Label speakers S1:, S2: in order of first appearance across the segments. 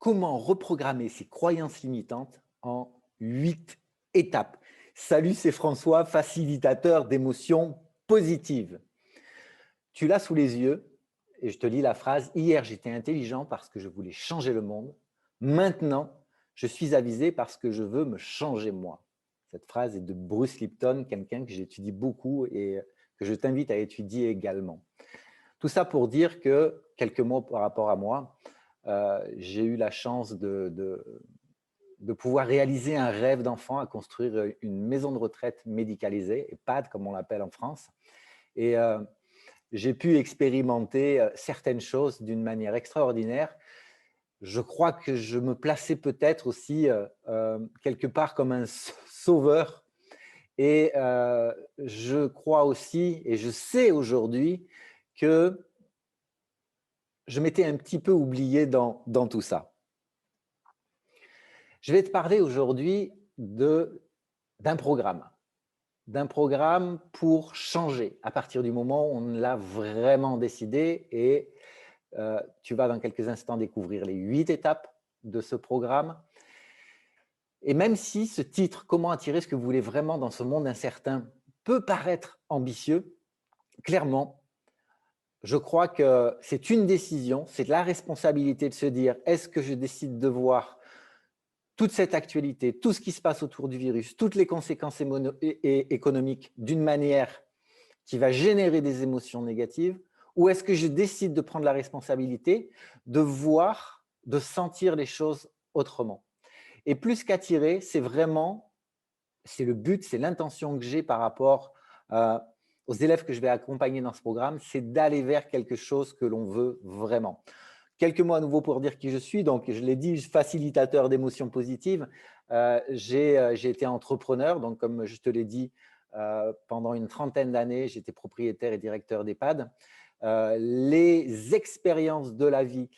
S1: Comment reprogrammer ses croyances limitantes en 8 étapes? Salut, c'est François, facilitateur d'émotions positives. Tu l'as sous les yeux et je te lis la phrase. Hier, j'étais intelligent parce que je voulais changer le monde. Maintenant, je suis avisé parce que je veux me changer moi. Cette phrase est de Bruce Lipton, quelqu'un que j'étudie beaucoup et que je t'invite à étudier également. Tout ça pour dire que, quelques mots par rapport à moi, j'ai eu la chance de pouvoir réaliser un rêve d'enfant à construire une maison de retraite médicalisée, EHPAD comme on l'appelle en France. Et j'ai pu expérimenter certaines choses d'une manière extraordinaire. Je crois que je me plaçais peut-être aussi quelque part comme un sauveur. Et je crois aussi, et je sais aujourd'hui, que je m'étais un petit peu oublié dans tout ça. Je vais te parler aujourd'hui d'un programme pour changer à partir du moment où on l'a vraiment décidé et tu vas dans quelques instants découvrir les 8 étapes de ce programme. Et même si ce titre, Comment attirer ce que vous voulez vraiment dans ce monde incertain, peut paraître ambitieux, clairement, je crois que c'est une décision, c'est de la responsabilité de se dire, est-ce que je décide de voir toute cette actualité, tout ce qui se passe autour du virus, toutes les conséquences économiques d'une manière qui va générer des émotions négatives, ou est-ce que je décide de prendre la responsabilité de voir, de sentir les choses autrement? Et plus qu'attirer, c'est vraiment, c'est le but, c'est l'intention que j'ai par rapport aux élèves que je vais accompagner dans ce programme, c'est d'aller vers quelque chose que l'on veut vraiment. Quelques mots à nouveau pour dire qui je suis. Donc, je l'ai dit, facilitateur d'émotions positives. J'ai été entrepreneur. Donc, comme je te l'ai dit, pendant une trentaine d'années, j'étais propriétaire et directeur d'EHPAD. Les expériences de la vie,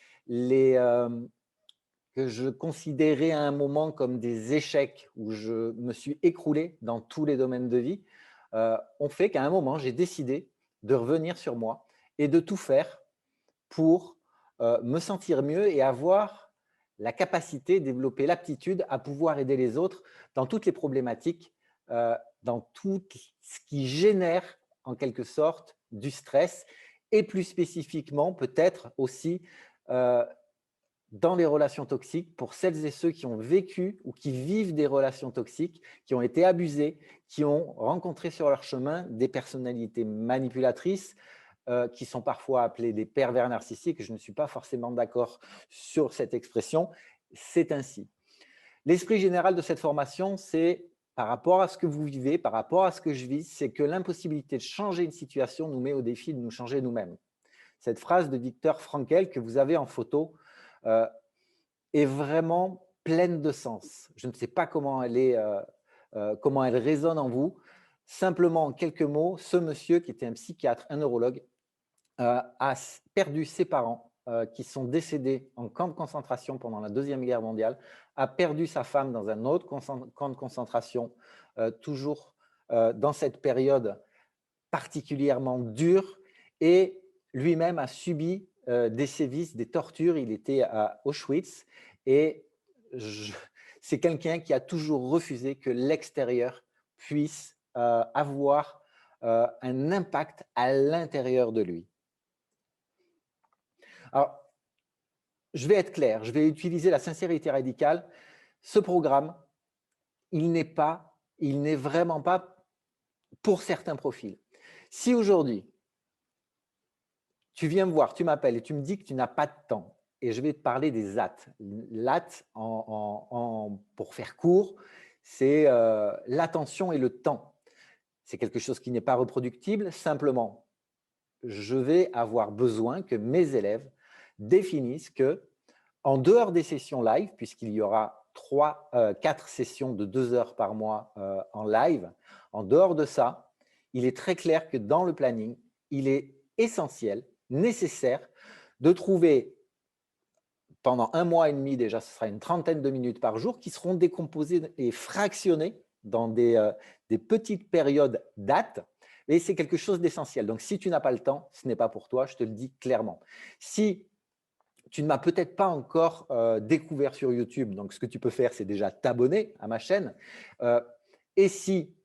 S1: que je considérais à un moment comme des échecs où je me suis écroulé dans tous les domaines de vie, ont fait qu'à un moment, j'ai décidé de revenir sur moi et de tout faire pour me sentir mieux et avoir la capacité, développer l'aptitude à pouvoir aider les autres dans toutes les problématiques, dans tout ce qui génère en quelque sorte du stress et plus spécifiquement peut-être aussi euh, dans les relations toxiques pour celles et ceux qui ont vécu ou qui vivent des relations toxiques, qui ont été abusés, qui ont rencontré sur leur chemin des personnalités manipulatrices, qui sont parfois appelés des pervers narcissiques. Je ne suis pas forcément d'accord sur cette expression. C'est ainsi. L'esprit général de cette formation, c'est par rapport à ce que vous vivez, par rapport à ce que je vis, c'est que l'impossibilité de changer une situation nous met au défi de nous changer nous-mêmes. Cette phrase de Viktor Frankl que vous avez en photo euh, est vraiment pleine de sens. Je ne sais pas comment comment elle résonne en vous. Simplement, en quelques mots, ce monsieur qui était un psychiatre, un neurologue, a perdu ses parents qui sont décédés en camp de concentration pendant la Deuxième Guerre mondiale, a perdu sa femme dans un autre camp de concentration, toujours dans cette période particulièrement dure, et lui-même a subi des sévices, des tortures. Il était à Auschwitz et c'est quelqu'un qui a toujours refusé que l'extérieur puisse avoir un impact à l'intérieur de lui. Alors, je vais être clair, je vais utiliser la sincérité radicale. Ce programme, il n'est vraiment pas pour certains profils. Si aujourd'hui, tu viens me voir, tu m'appelles et tu me dis que tu n'as pas de temps, et je vais te parler des AT. L'AT, pour faire court, c'est l'attention et le temps. C'est quelque chose qui n'est pas reproductible, simplement, je vais avoir besoin que mes élèves définissent que, en dehors des sessions live, puisqu'il y aura 4 sessions de 2 heures par mois en live, en dehors de ça, il est très clair que dans le planning, il est essentiel, nécessaire, de trouver pendant 1 mois et demi déjà, ce sera une trentaine de minutes par jour qui seront décomposées et fractionnées dans des petites périodes dates. Et c'est quelque chose d'essentiel. Donc, si tu n'as pas le temps, ce n'est pas pour toi, je te le dis clairement. Si tu ne m'as peut-être pas encore découvert sur YouTube. Donc, ce que tu peux faire, c'est déjà t'abonner à ma chaîne. Euh, et si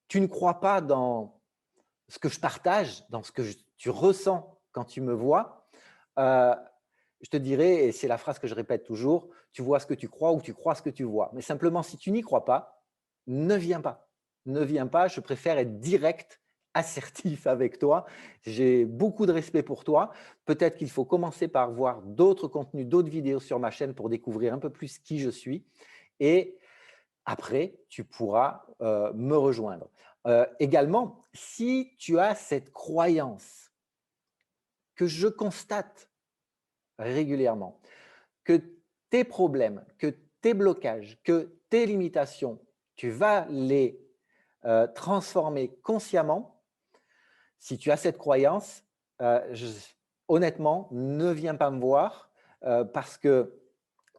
S1: tu ne crois pas dans ce que je partage, dans ce que tu ressens quand tu me vois, euh, je te dirais, et c'est la phrase que je répète toujours, tu vois ce que tu crois ou tu crois ce que tu vois. Mais simplement, si tu n'y crois pas, ne viens pas. Ne viens pas, je préfère être direct, assertif avec toi. J'ai beaucoup de respect pour toi. Peut-être qu'il faut commencer par voir d'autres contenus, d'autres vidéos sur ma chaîne pour découvrir un peu plus qui je suis. Et après, tu pourras me rejoindre. Également, si tu as cette croyance que je constate régulièrement, que tes problèmes, que tes blocages, que tes limitations, tu vas les transformer consciemment. Si tu as cette croyance, honnêtement, ne viens pas me voir parce que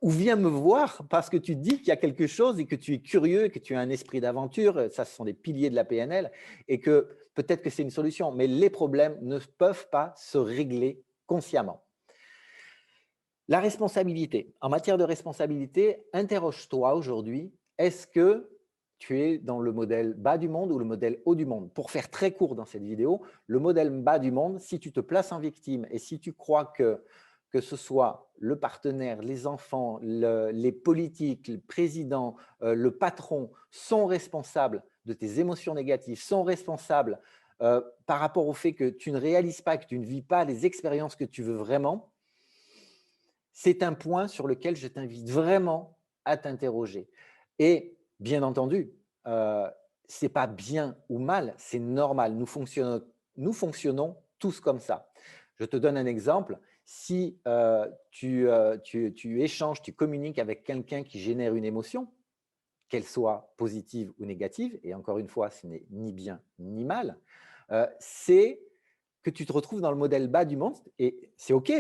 S1: ou viens me voir parce que tu dis qu'il y a quelque chose et que tu es curieux, que tu as un esprit d'aventure. Ça, ce sont des piliers de la PNL et que peut-être que c'est une solution, mais les problèmes ne peuvent pas se régler consciemment. La responsabilité. En matière de responsabilité, interroge-toi aujourd'hui, est-ce que tu es dans le modèle bas du monde ou le modèle haut du monde? Pour faire très court dans cette vidéo, le modèle bas du monde, si tu te places en victime et si tu crois que ce soit le partenaire, les enfants, les politiques, le président, le patron sont responsables de tes émotions négatives, sont responsables par rapport au fait que tu ne réalises pas, que tu ne vis pas les expériences que tu veux vraiment, c'est un point sur lequel je t'invite vraiment à t'interroger. Et bien entendu, ce n'est pas bien ou mal, c'est normal. Nous fonctionnons tous comme ça. Je te donne un exemple. Si tu échanges, tu communiques avec quelqu'un qui génère une émotion, qu'elle soit positive ou négative, et encore une fois, ce n'est ni bien ni mal, c'est que tu te retrouves dans le modèle bas du monde, et c'est OK.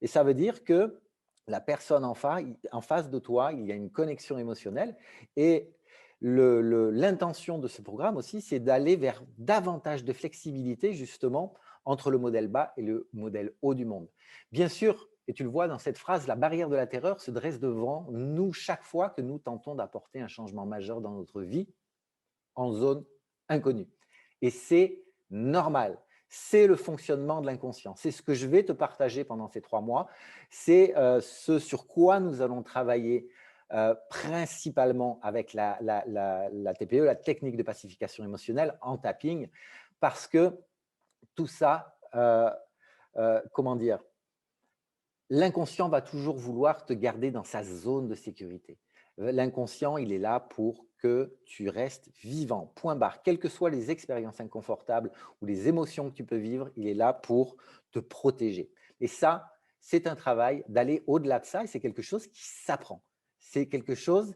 S1: Et ça veut dire que la personne en face de toi, il y a une connexion émotionnelle. Et l'intention de ce programme aussi, c'est d'aller vers davantage de flexibilité justement entre le modèle bas et le modèle haut du monde. Bien sûr, et tu le vois dans cette phrase, la barrière de la terreur se dresse devant nous chaque fois que nous tentons d'apporter un changement majeur dans notre vie en zone inconnue. Et c'est normal. C'est le fonctionnement de l'inconscient. C'est ce que je vais te partager pendant ces 3 mois. C'est ce sur quoi nous allons travailler principalement avec la TPE, la technique de pacification émotionnelle en tapping, parce que tout ça, comment dire, l'inconscient va toujours vouloir te garder dans sa zone de sécurité. L'inconscient, il est là pour que tu restes vivant, point barre. Quelles que soient les expériences inconfortables ou les émotions que tu peux vivre, il est là pour te protéger. Et ça, c'est un travail d'aller au-delà de ça et c'est quelque chose qui s'apprend. C'est quelque chose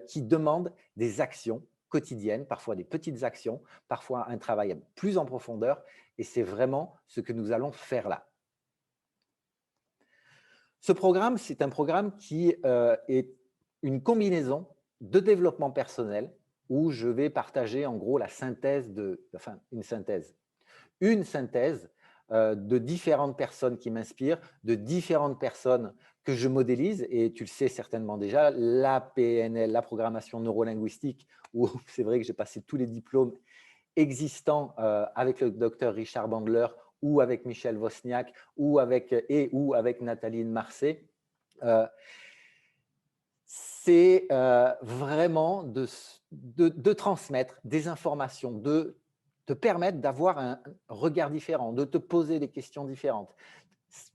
S1: qui demande des actions quotidiennes, parfois des petites actions, parfois un travail plus en profondeur. Et c'est vraiment ce que nous allons faire là. Ce programme, c'est un programme qui est une combinaison de développement personnel où je vais partager en gros la synthèse une synthèse de différentes personnes qui m'inspirent, de différentes personnes que je modélise. Et tu le sais certainement déjà, la PNL, la programmation neurolinguistique, où c'est vrai que j'ai passé tous les diplômes existants avec le docteur Richard Bandler ou avec Michel Wozniak ou avec Nathalie Marseille, c'est vraiment de transmettre des informations, de te permettre d'avoir un regard différent, de te poser des questions différentes.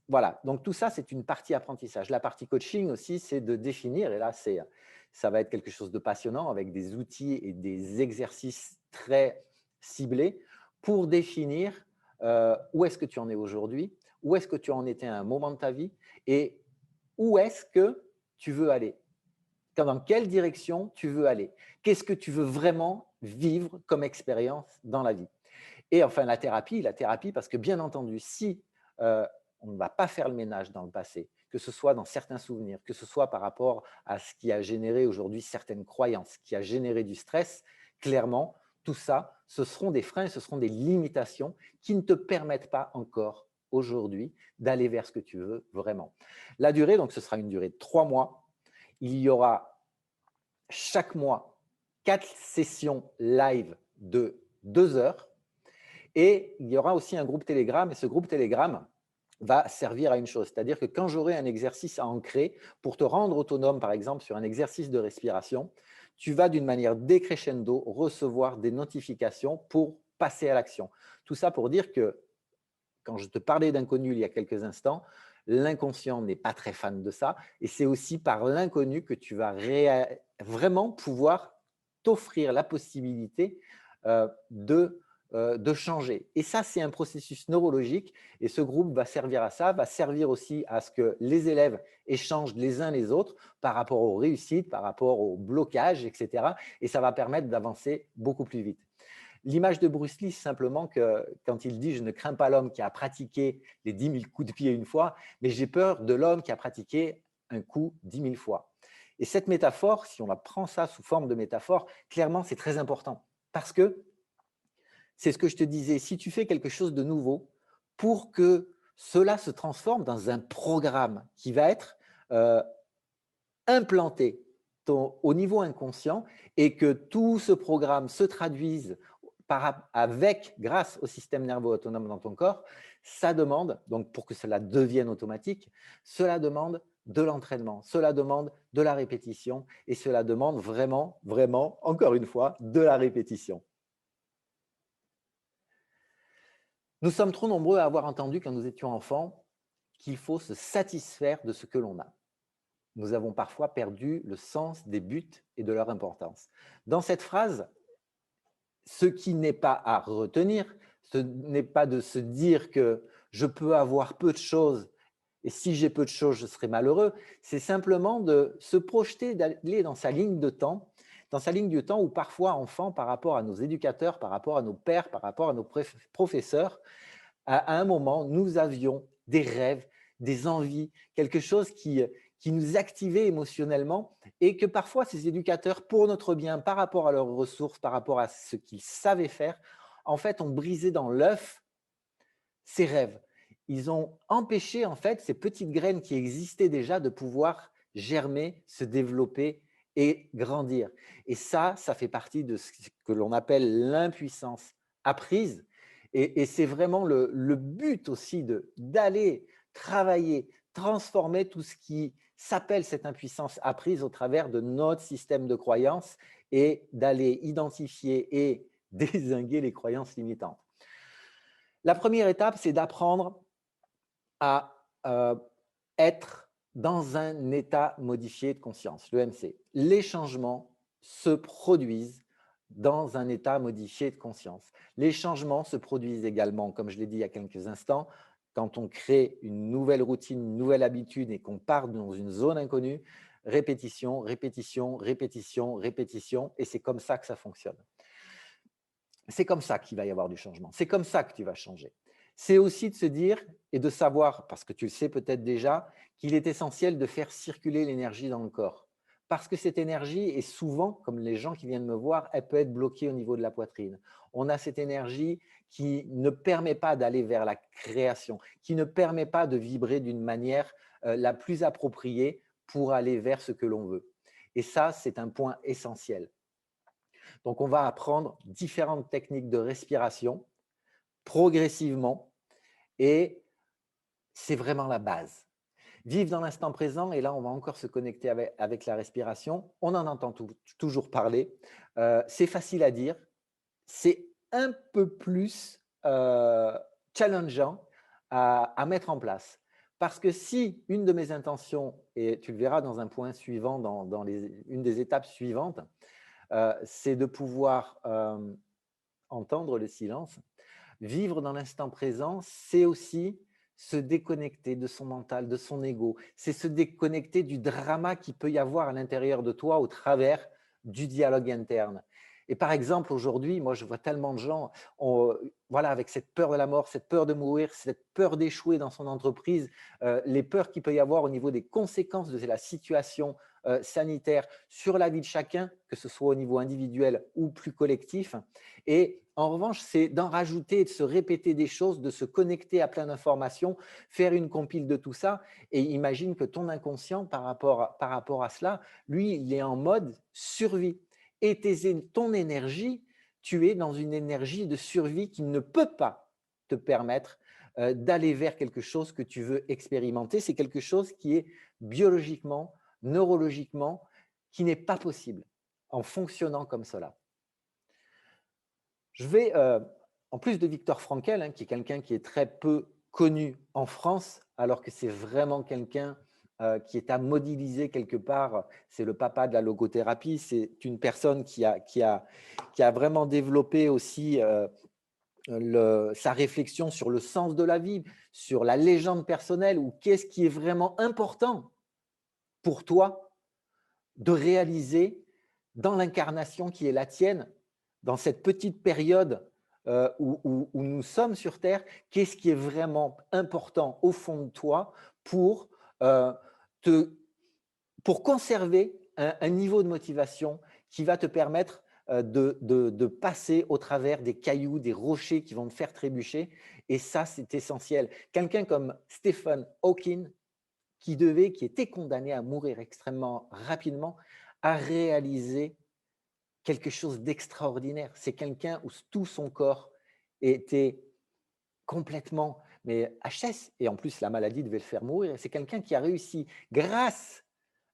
S1: Voilà, donc tout ça, c'est une partie apprentissage. La partie coaching aussi, c'est de définir, et là, ça va être quelque chose de passionnant avec des outils et des exercices très ciblés pour définir où est-ce que tu en es aujourd'hui, où est-ce que tu en étais à un moment de ta vie et où est-ce que tu veux aller. Dans quelle direction tu veux aller. Qu'est-ce que tu veux vraiment vivre comme expérience dans la vie. Et enfin, la thérapie parce que bien entendu, si on ne va pas faire le ménage dans le passé, que ce soit dans certains souvenirs, que ce soit par rapport à ce qui a généré aujourd'hui certaines croyances, qui a généré du stress, clairement, tout ça, ce seront des freins, ce seront des limitations qui ne te permettent pas encore aujourd'hui d'aller vers ce que tu veux vraiment. La durée, donc ce sera une durée de 3 mois. Il y aura chaque mois 4 sessions live de 2 heures et il y aura aussi un groupe Telegram et ce groupe Telegram va servir à une chose, c'est-à-dire que quand j'aurai un exercice à ancrer, pour te rendre autonome, par exemple, sur un exercice de respiration, tu vas d'une manière décrescendo recevoir des notifications pour passer à l'action. Tout ça pour dire que quand je te parlais d'inconnu il y a quelques instants, l'inconscient n'est pas très fan de ça et c'est aussi par l'inconnu que tu vas vraiment pouvoir t'offrir la possibilité de changer. Et ça, c'est un processus neurologique et ce groupe va servir à ça, va servir aussi à ce que les élèves échangent les uns les autres par rapport aux réussites, par rapport aux blocages, etc. Et ça va permettre d'avancer beaucoup plus vite. L'image de Bruce Lee, c'est simplement que quand il dit « je ne crains pas l'homme qui a pratiqué les 10 000 coups de pied une fois, mais j'ai peur de l'homme qui a pratiqué un coup 10 000 fois ». Et cette métaphore, si on la prend ça sous forme de métaphore, clairement, c'est très important. Parce que c'est ce que je te disais, si tu fais quelque chose de nouveau, pour que cela se transforme dans un programme qui va être implanté au niveau inconscient et que tout ce programme se traduise grâce au système nerveux autonome dans ton corps, ça demande, donc pour que cela devienne automatique, cela demande de l'entraînement, cela demande de la répétition et cela demande vraiment, vraiment, encore une fois, de la répétition. Nous sommes trop nombreux à avoir entendu quand nous étions enfants qu'il faut se satisfaire de ce que l'on a. Nous avons parfois perdu le sens des buts et de leur importance. Dans cette phrase, ce qui n'est pas à retenir, ce n'est pas de se dire que je peux avoir peu de choses et si j'ai peu de choses, je serai malheureux. C'est simplement de se projeter, d'aller dans sa ligne de temps, où parfois, enfant, par rapport à nos éducateurs, par rapport à nos pères, par rapport à nos professeurs, à un moment, nous avions des rêves, des envies, quelque chose qui nous activait émotionnellement et que parfois ces éducateurs, pour notre bien, par rapport à leurs ressources, par rapport à ce qu'ils savaient faire, en fait, ont brisé dans l'œuf ces rêves. Ils ont empêché en fait ces petites graines qui existaient déjà de pouvoir germer, se développer et grandir. Et ça fait partie de ce que l'on appelle l'impuissance apprise. Et c'est vraiment le but aussi d'aller travailler, transformer tout ce qui s'appelle cette impuissance apprise au travers de notre système de croyances et d'aller identifier et dézinguer les croyances limitantes. La première étape, c'est d'apprendre à être dans un état modifié de conscience, l'EMC. Les changements se produisent dans un état modifié de conscience. Les changements se produisent également, comme je l'ai dit il y a quelques instants, quand on crée une nouvelle routine, une nouvelle habitude et qu'on part dans une zone inconnue, répétition, répétition, répétition, répétition, et c'est comme ça que ça fonctionne. C'est comme ça qu'il va y avoir du changement. C'est comme ça que tu vas changer. C'est aussi de se dire et de savoir, parce que tu le sais peut-être déjà, qu'il est essentiel de faire circuler l'énergie dans le corps. Parce que cette énergie est souvent, comme les gens qui viennent me voir, elle peut être bloquée au niveau de la poitrine. On a cette énergie qui ne permet pas d'aller vers la création, qui ne permet pas de vibrer d'une manière la plus appropriée pour aller vers ce que l'on veut. Et ça, c'est un point essentiel. Donc, on va apprendre différentes techniques de respiration progressivement et c'est vraiment la base. Vivre dans l'instant présent, et là, on va encore se connecter avec la respiration. On en entend toujours parler. C'est facile à dire. C'est un peu plus challengeant à mettre en place. Parce que si une de mes intentions, et tu le verras dans un point suivant, dans une des étapes suivantes, c'est de pouvoir entendre le silence. Vivre dans l'instant présent, c'est aussi se déconnecter de son mental, de son ego. C'est se déconnecter du drama qu'il peut y avoir à l'intérieur de toi au travers du dialogue interne. Et par exemple, aujourd'hui, moi, je vois tellement de gens voilà, avec cette peur de la mort, cette peur de mourir, cette peur d'échouer dans son entreprise, les peurs qu'il peut y avoir au niveau des conséquences de la situation sanitaire sur la vie de chacun, que ce soit au niveau individuel ou plus collectif. Et En revanche, c'est d'en rajouter et de se répéter des choses, de se connecter à plein d'informations, faire une compile de tout ça. Et imagine que ton inconscient, par rapport à cela, lui, il est en mode survie. Et ton énergie, tu es dans une énergie de survie qui ne peut pas te permettre d'aller vers quelque chose que tu veux expérimenter. C'est quelque chose qui est biologiquement, neurologiquement, qui n'est pas possible en fonctionnant comme cela. Je vais, en plus de Viktor Frankl, hein, qui est quelqu'un qui est très peu connu en France, alors que c'est vraiment quelqu'un qui est à modéliser quelque part. C'est le papa de la logothérapie. C'est une personne qui a vraiment développé aussi sa réflexion sur le sens de la vie, sur la légende personnelle, ou qu'est-ce qui est vraiment important pour toi de réaliser dans l'incarnation qui est la tienne, dans cette petite période où nous sommes sur Terre, qu'est-ce qui est vraiment important au fond de toi pour, euh, te, pour conserver un niveau de motivation qui va te permettre de passer au travers des cailloux, des rochers qui vont te faire trébucher. Et ça, c'est essentiel. Quelqu'un comme Stephen Hawking, qui était condamné à mourir extrêmement rapidement, a réalisé quelque chose d'extraordinaire. C'est quelqu'un où tout son corps était complètement mais HS, et en plus la maladie devait le faire mourir. C'est quelqu'un qui a réussi, grâce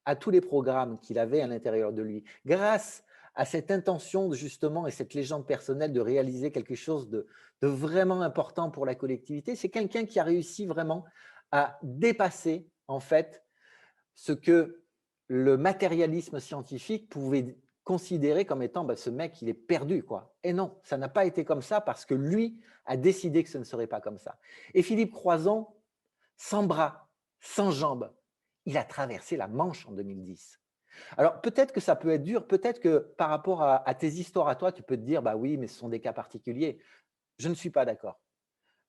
S1: à tous les programmes qu'il avait à l'intérieur de lui, grâce à cette intention justement et cette légende personnelle de réaliser quelque chose de vraiment important pour la collectivité. C'est quelqu'un qui a réussi vraiment à dépasser en fait ce que le matérialisme scientifique pouvait considérer comme étant ce mec, il est perdu, quoi. Et non, ça n'a pas été comme ça parce que lui a décidé que ce ne serait pas comme ça. Et Philippe Croizon, sans bras, sans jambes, il a traversé la Manche en 2010. Alors peut-être que ça peut être dur, peut-être que par rapport à tes histoires à toi, tu peux te dire, bah oui, mais ce sont des cas particuliers. Je ne suis pas d'accord.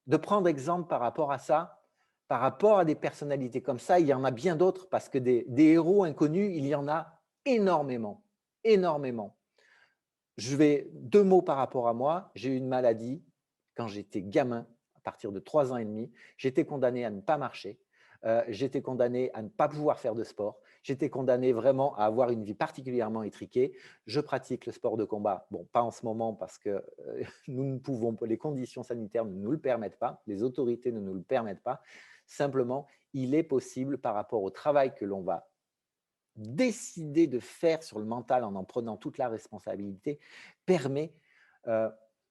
S1: De prendre exemple par rapport à ça, par rapport à des personnalités comme ça, il y en a bien d'autres parce que des héros inconnus, il y en a énormément, énormément. Je vais 2 mots par rapport à moi. J'ai eu une maladie quand j'étais gamin, à partir de 3 ans et demi. J'étais condamné à ne pas marcher. J'étais condamné à ne pas pouvoir faire de sport. J'étais condamné vraiment à avoir une vie particulièrement étriquée. Je pratique le sport de combat. Bon, pas en ce moment parce que nous ne pouvons pas, les conditions sanitaires ne nous le permettent pas, les autorités ne nous le permettent pas. Simplement, il est possible par rapport au travail que l'on va décider de faire sur le mental en prenant toute la responsabilité, permet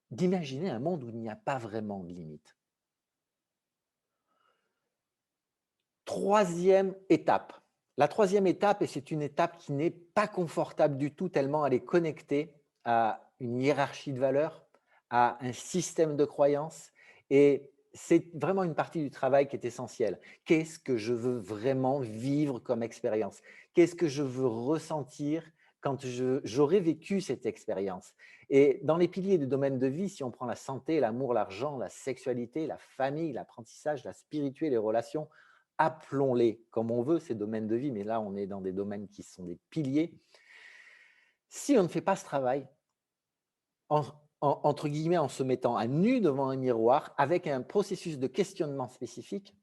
S1: d'imaginer un monde où il n'y a pas vraiment de limite. Troisième étape. La troisième étape, et c'est une étape qui n'est pas confortable du tout, tellement elle est connectée à une hiérarchie de valeurs, à un système de croyances, et c'est vraiment une partie du travail qui est essentielle. Qu'est-ce que je veux vraiment vivre comme expérience? Qu'est-ce que je veux ressentir quand j'aurai vécu cette expérience? Et dans les piliers du domaine de vie, si on prend la santé, l'amour, l'argent, la sexualité, la famille, l'apprentissage, la spiritualité, les relations, appelons-les comme on veut, ces domaines de vie, mais là, on est dans des domaines qui sont des piliers. Si on ne fait pas ce travail, entre guillemets, en se mettant à nu devant un miroir, avec un processus de questionnement spécifique,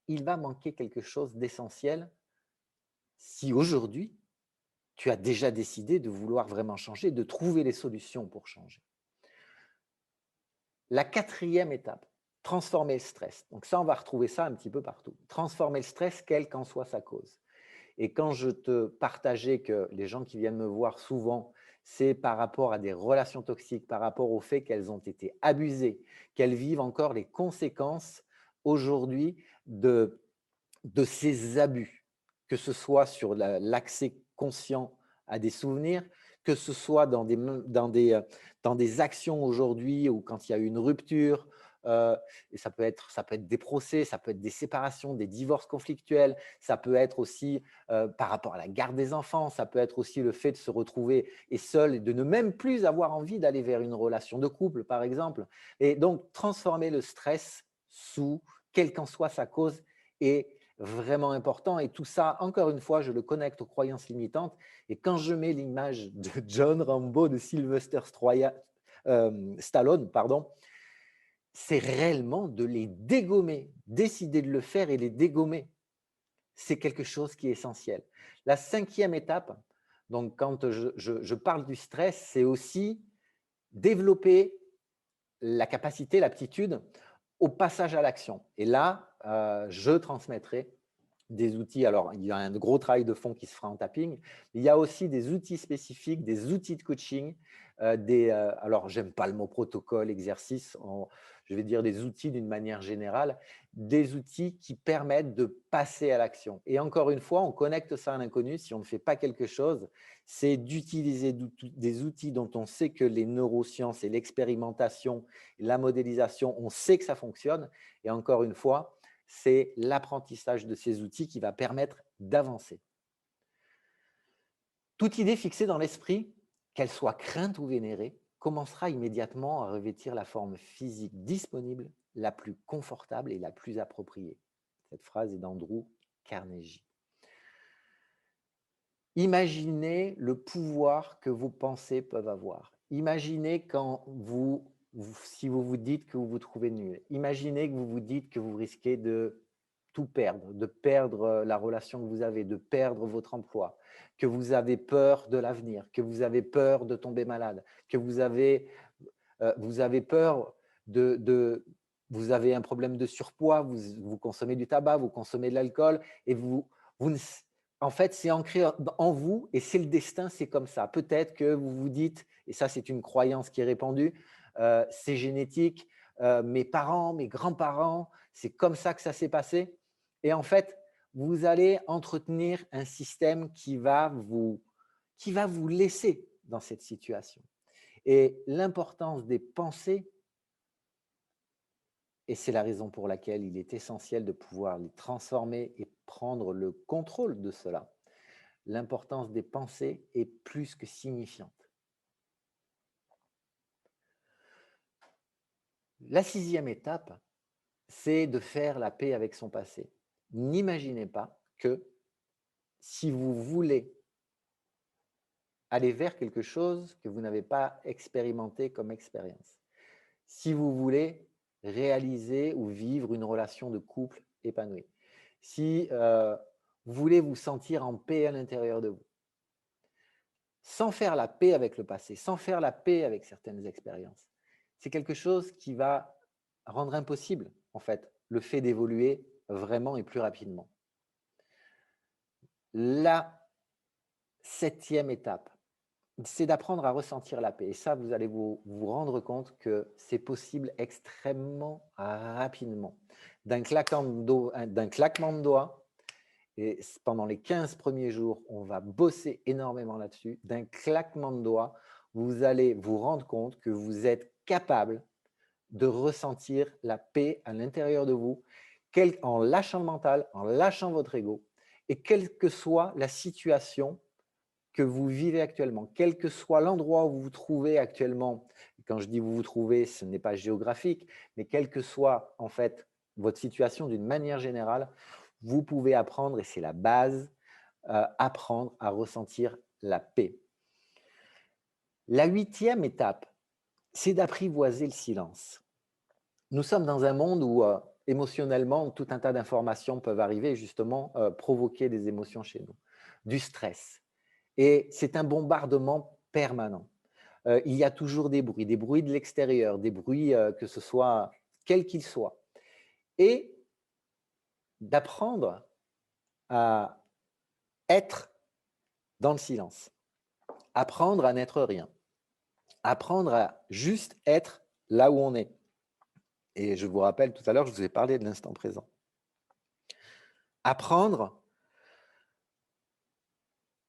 S1: il va manquer quelque chose d'essentiel si aujourd'hui, tu as déjà décidé de vouloir vraiment changer, de trouver les solutions pour changer. La quatrième étape, transformer le stress. Donc ça, on va retrouver ça un petit peu partout. Transformer le stress, quelle qu'en soit sa cause. Et quand je te partageais que les gens qui viennent me voir souvent, c'est par rapport à des relations toxiques, par rapport au fait qu'elles ont été abusées, qu'elles vivent encore les conséquences aujourd'hui de ces abus, que ce soit sur l'accès conscient à des souvenirs, que ce soit dans des actions aujourd'hui ou quand il y a eu une rupture, et ça peut être des procès, ça peut être des séparations, des divorces conflictuels, ça peut être aussi par rapport à la garde des enfants, ça peut être aussi le fait de se retrouver et seul et de ne même plus avoir envie d'aller vers une relation de couple, par exemple. Et donc, transformer le stress sous, quelle qu'en soit sa cause, est vraiment important. Et tout ça, encore une fois, je le connecte aux croyances limitantes. Et quand je mets l'image de John Rambo, de Sylvester Stallone, pardon, c'est réellement de les dégommer, décider de le faire et les dégommer. C'est quelque chose qui est essentiel. La 5e étape, donc quand je parle du stress, c'est aussi développer la capacité, l'aptitude au passage à l'action. Et là, je transmettrai des outils. Alors, il y a un gros travail de fond qui se fera en tapping. Il y a aussi des outils spécifiques, des outils de coaching. Alors, j'aime pas le mot protocole, exercice. Je vais dire des outils d'une manière générale, des outils qui permettent de passer à l'action. Et encore une fois, on connecte ça à l'inconnu. Si on ne fait pas quelque chose, c'est d'utiliser des outils dont on sait que les neurosciences et l'expérimentation, la modélisation, on sait que ça fonctionne. Et encore une fois, c'est l'apprentissage de ces outils qui va permettre d'avancer. Toute idée fixée dans l'esprit, qu'elle soit crainte ou vénérée, commencera immédiatement à revêtir la forme physique disponible, la plus confortable et la plus appropriée. Cette phrase est d'Andrew Carnegie. Imaginez le pouvoir que vos pensées peuvent avoir. Imaginez quand si vous vous dites que vous vous trouvez nul. Imaginez que vous vous dites que vous risquez de tout perdre, de perdre la relation que vous avez, de perdre votre emploi, que vous avez peur de l'avenir, que vous avez peur de tomber malade, que vous avez peur vous avez un problème de surpoids, vous consommez du tabac, vous consommez de l'alcool et en fait, c'est ancré en vous et c'est le destin, c'est comme ça. Peut-être que vous vous dites, et ça c'est une croyance qui est répandue, c'est génétique, mes parents, mes grands-parents, c'est comme ça que ça s'est passé. Et en fait, vous allez entretenir un système qui va vous laisser dans cette situation. Et l'importance des pensées, et c'est la raison pour laquelle il est essentiel de pouvoir les transformer et prendre le contrôle de cela. L'importance des pensées est plus que signifiante. La 6e étape, c'est de faire la paix avec son passé. N'imaginez pas que si vous voulez aller vers quelque chose que vous n'avez pas expérimenté comme expérience, si vous voulez réaliser ou vivre une relation de couple épanouie, si vous voulez vous sentir en paix à l'intérieur de vous, sans faire la paix avec le passé, sans faire la paix avec certaines expériences, c'est quelque chose qui va rendre impossible, en fait, le fait d'évoluer vraiment et plus rapidement. La 7e étape, c'est d'apprendre à ressentir la paix. Et ça, vous allez vous rendre compte que c'est possible extrêmement rapidement. D'un claquement de doigts, et pendant les 15 premiers jours, on va bosser énormément là-dessus. D'un claquement de doigts, vous allez vous rendre compte que vous êtes capable de ressentir la paix à l'intérieur de vous, en lâchant le mental, en lâchant votre ego, et quelle que soit la situation que vous vivez actuellement, quel que soit l'endroit où vous vous trouvez actuellement. Quand je dis vous vous trouvez, ce n'est pas géographique, mais quelle que soit en fait votre situation d'une manière générale, vous pouvez apprendre, et c'est la base, apprendre à ressentir la paix. La 8e étape, c'est d'apprivoiser le silence. Nous sommes dans un monde où émotionnellement, tout un tas d'informations peuvent arriver et justement provoquer des émotions chez nous, du stress. Et c'est un bombardement permanent. Il y a toujours des bruits de l'extérieur, des bruits que ce soit quels qu'ils soient. Et d'apprendre à être dans le silence, apprendre à n'être rien, apprendre à juste être là où on est. Et je vous rappelle, tout à l'heure, je vous ai parlé de l'instant présent. Apprendre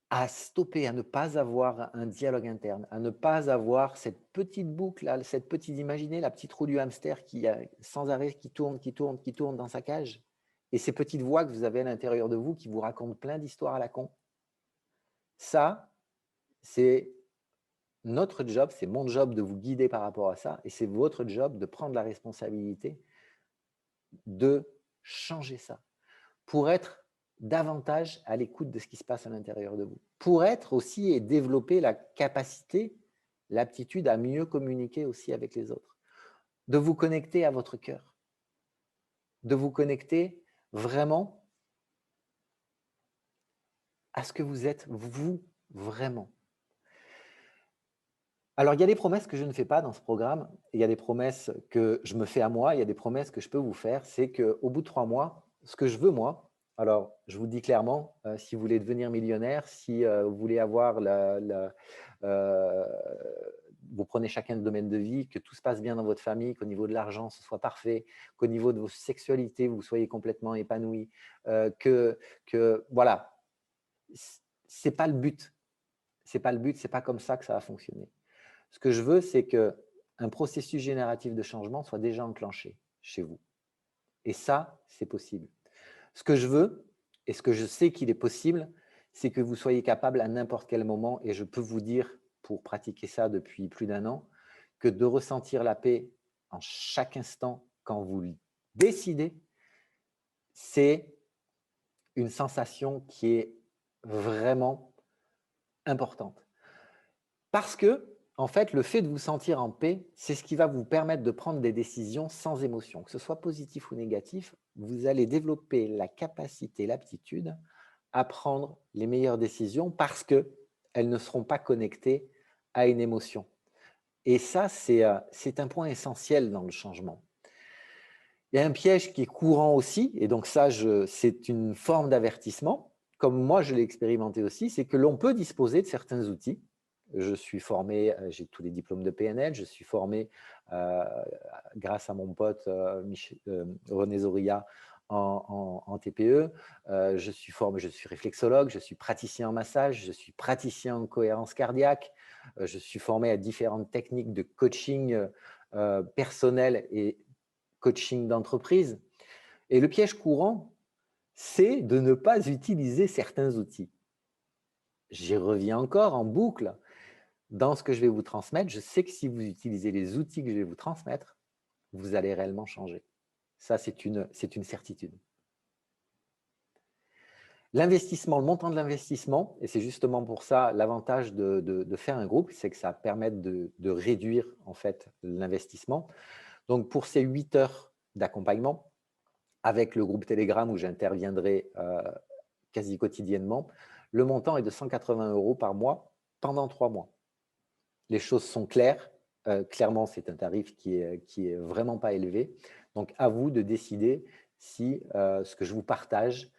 S1: à stopper, à ne pas avoir un dialogue interne, à ne pas avoir cette petite boucle, là, cette petite, imaginez la petite roue du hamster qui sans arrêt qui tourne, qui tourne, qui tourne dans sa cage, et ces petites voix que vous avez à l'intérieur de vous qui vous racontent plein d'histoires à la con. Ça, c'est notre job, c'est mon job de vous guider par rapport à ça, et c'est votre job de prendre la responsabilité de changer ça pour être davantage à l'écoute de ce qui se passe à l'intérieur de vous, pour être aussi et développer la capacité l'aptitude à mieux communiquer aussi avec les autres, de vous connecter à votre cœur, de vous connecter vraiment à ce que vous êtes, vous, vraiment. Alors, il y a des promesses que je ne fais pas dans ce programme, il y a des promesses que je me fais à moi, il y a des promesses que je peux vous faire. C'est qu'au bout de 3 mois, ce que je veux moi, alors je vous le dis clairement, si vous voulez devenir millionnaire, si, vous voulez avoir heu, vous prenez chacun le domaine de vie, que tout se passe bien dans votre famille, qu'au niveau de l'argent, ce soit parfait, qu'au niveau de vos sexualités, vous soyez complètement épanoui, que voilà, c'est pas le but. C'est pas le but, c'est pas comme ça que ça va fonctionner. Ce que je veux, c'est qu'un processus génératif de changement soit déjà enclenché chez vous. Et ça, c'est possible. Ce que je veux, et ce que je sais qu'il est possible, c'est que vous soyez capable à n'importe quel moment, et je peux vous dire, pour pratiquer ça depuis plus d'1 an, que de ressentir la paix en chaque instant quand vous le décidez, c'est une sensation qui est vraiment importante. Parce que, en fait, le fait de vous sentir en paix, c'est ce qui va vous permettre de prendre des décisions sans émotion. Que ce soit positif ou négatif, vous allez développer la capacité, l'aptitude à prendre les meilleures décisions parce qu'elles ne seront pas connectées à une émotion. Et ça, c'est un point essentiel dans le changement. Il y a un piège qui est courant aussi, et donc ça, c'est une forme d'avertissement, comme moi je l'ai expérimenté aussi, c'est que l'on peut disposer de certains outils. Je suis formé, j'ai tous les diplômes de PNL, je suis formé grâce à mon pote René Zoria en TPE, je suis formé, je suis réflexologue, je suis praticien en massage, je suis praticien en cohérence cardiaque, je suis formé à différentes techniques de coaching personnel et coaching d'entreprise. Et le piège courant, c'est de ne pas utiliser certains outils. J'y reviens encore en boucle. Dans ce que je vais vous transmettre, je sais que si vous utilisez les outils que je vais vous transmettre, vous allez réellement changer. Ça, c'est une certitude. L'investissement, le montant de l'investissement, et c'est justement pour ça l'avantage de faire un groupe, c'est que ça permet de réduire en fait l'investissement. Donc pour ces 8 heures d'accompagnement, avec le groupe Telegram où j'interviendrai quasi quotidiennement, le montant est de 180 € par mois pendant 3 mois. Les choses sont claires. Clairement, c'est un tarif qui est vraiment pas élevé. Donc, à vous de décider si ce que je vous partage,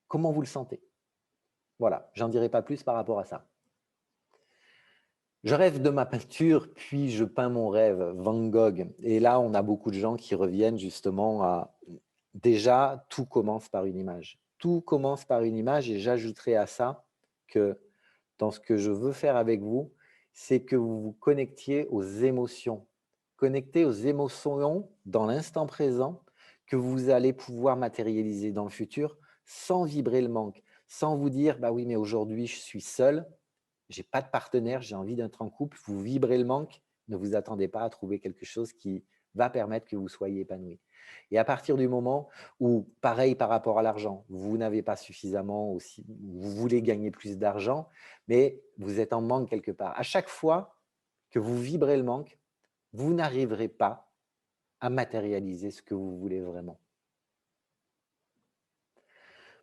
S1: comment vous le sentez. Voilà, j'en dirai pas plus par rapport à ça. Je rêve de ma peinture, puis je peins mon rêve, Van Gogh. Et là, on a beaucoup de gens qui reviennent justement à… Déjà, tout commence par une image. Tout commence par une image, et j'ajouterai à ça que dans ce que je veux faire avec vous, c'est que vous vous connectiez aux émotions. Connectez aux émotions dans l'instant présent que vous allez pouvoir matérialiser dans le futur sans vibrer le manque, sans vous dire « bah oui, mais aujourd'hui, je suis seul, j'ai pas de partenaire, j'ai envie d'être en couple », vous vibrez le manque, ne vous attendez pas à trouver quelque chose qui va permettre que vous soyez épanoui. Et à partir du moment où, pareil par rapport à l'argent, vous n'avez pas suffisamment aussi, vous voulez gagner plus d'argent, mais vous êtes en manque quelque part. À chaque fois que vous vibrez le manque, vous n'arriverez pas à matérialiser ce que vous voulez vraiment.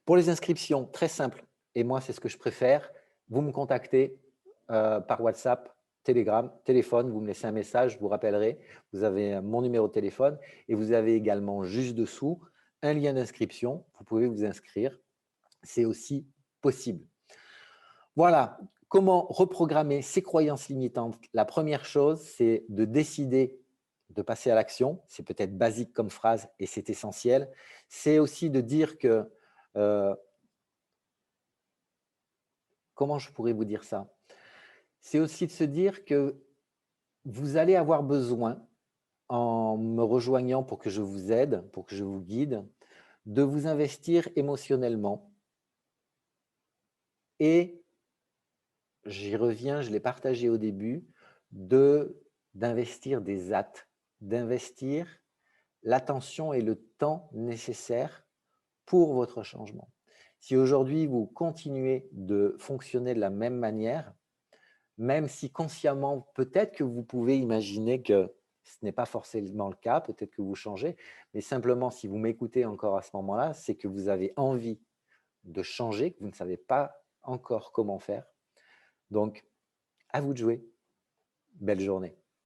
S1: Pour les inscriptions, très simple, et moi c'est ce que je préfère, vous me contactez par WhatsApp, Telegram, téléphone, vous me laissez un message, je vous rappellerai, vous avez mon numéro de téléphone et vous avez également juste dessous un lien d'inscription, vous pouvez vous inscrire, c'est aussi possible. Voilà, comment reprogrammer ces croyances limitantes. La première chose, c'est de décider de passer à l'action, c'est peut-être basique comme phrase et c'est essentiel, c'est aussi de dire que… comment je pourrais vous dire ça? C'est aussi de se dire que vous allez avoir besoin, en me rejoignant pour que je vous aide, pour que je vous guide, de vous investir émotionnellement. Et j'y reviens, je l'ai partagé au début, d'investir des actes, d'investir l'attention et le temps nécessaires pour votre changement. Si aujourd'hui vous continuez de fonctionner de la même manière, même si consciemment, peut-être que vous pouvez imaginer que ce n'est pas forcément le cas, peut-être que vous changez, mais simplement si vous m'écoutez encore à ce moment-là, c'est que vous avez envie de changer, que vous ne savez pas encore comment faire. Donc, à vous de jouer. Belle journée.